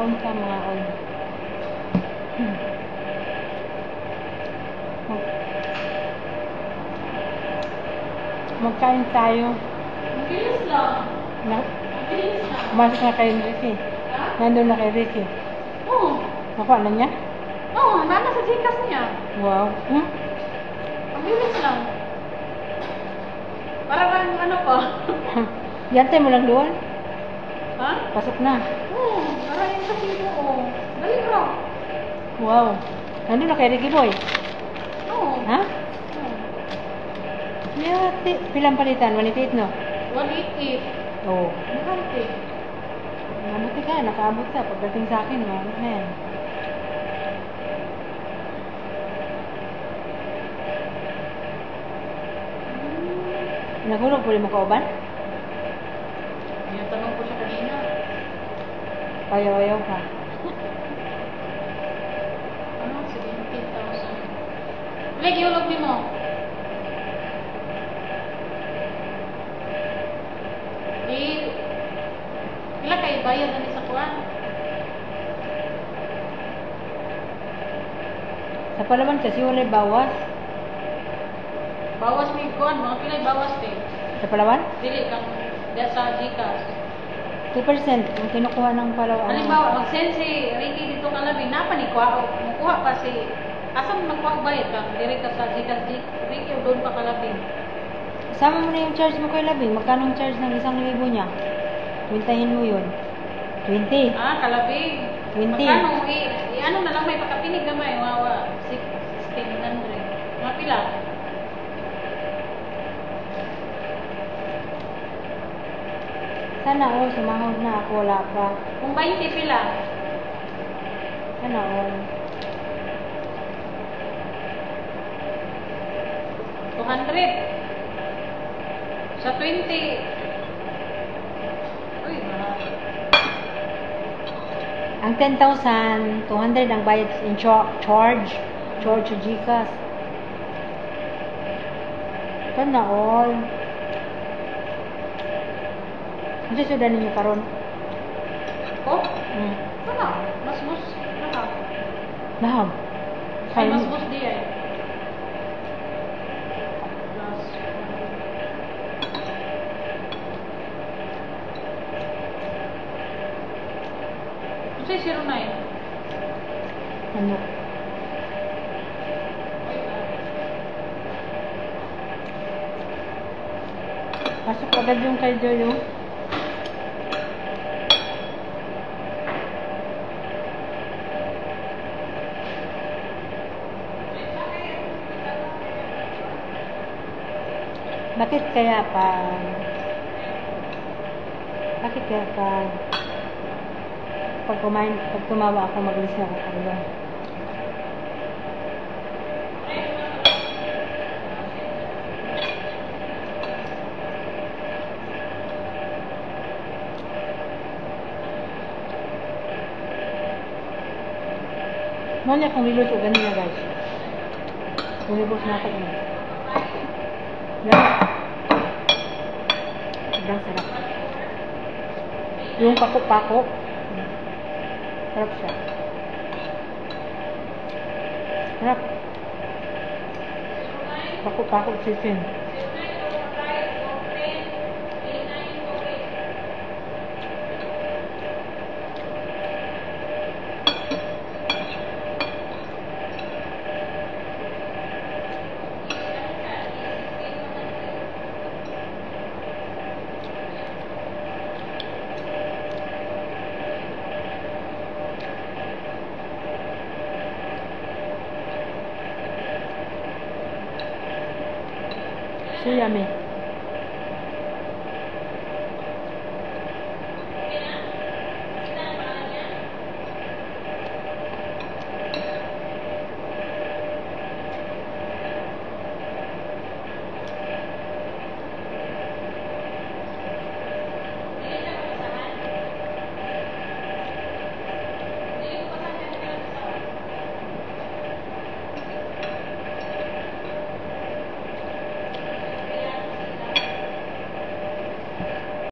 Kaon ka mga on. Magkain tayo. Ang bilis lang. Na, Ang bilis lang. Masok na kay Ricky. Ha? Nandun na kay Ricky. Oo. Nakuha na niya? Oo, nana sa Gcash niya. Wow. Ang bilis lang. Para bang ano pa? Yantay mo lang doon. Ha? Pasok na. Oo, para yung kasi mo. Dali ka. Wow. Nandun na kay Ricky Boy. Oo. Ha? Oo. Yati. Pilang palitan? 188 no? 188. Oo. Mahante. Mabuti ka. Nakaabot ka. Pagdating sa akin, ano na yan. Nagulog po rin mo kauban? Yung tanong ko siya kanina. Ayaw-ayaw ka. Ano? 17,000. Leg, iulog ni mo. Pila kayo bayad na ni sa kuwan? Sa palaman kasi wala'y bawas. Bawas ni kuwan, mga pilay bawas din. Sa palawan? Dili kang diya sa Gcash. 2% ang kinukuha ng palawan. Halimbawa, mag-send si Ricky dito kalabing, napa ni kuha, makuha pa si, asa mo nagkuha bayad ka, direct ka sa Gcash, Ricky o doon pa kalabing. Sama mo na yung charge mo kay Labing. Magkano ang charge ng 1,000 niya? Kwentahin mo yun. 20. Ah, kalabing. 20. Magkano, ano na lang may pagkapinig na may, wawa, 1,600. Mga pila? Sana all, sumahod na ako. Wala pa. Kung 20 pila, Sana all. 200. Sa 20, uy, mahal. Ang 10,200 ang bayad in charge. Charge sa Gcash. Sana all. Kasi sudan ninyo karon. Oh, Hmm. ano? Mas naka. Baham. Ay, mas di ay. Plus, kasi 09. Ano? Pasok agad yung kay Joy, oh. Bakit kaya pag tumawa ako mag-listen ako kaya? Mali akong niluto ganun na guys. Umibos na ako yun. Yan. Sobrang sarap. Yung pako-pako. Sarap siya. Sarap. Pako-pako chicken. So yummy.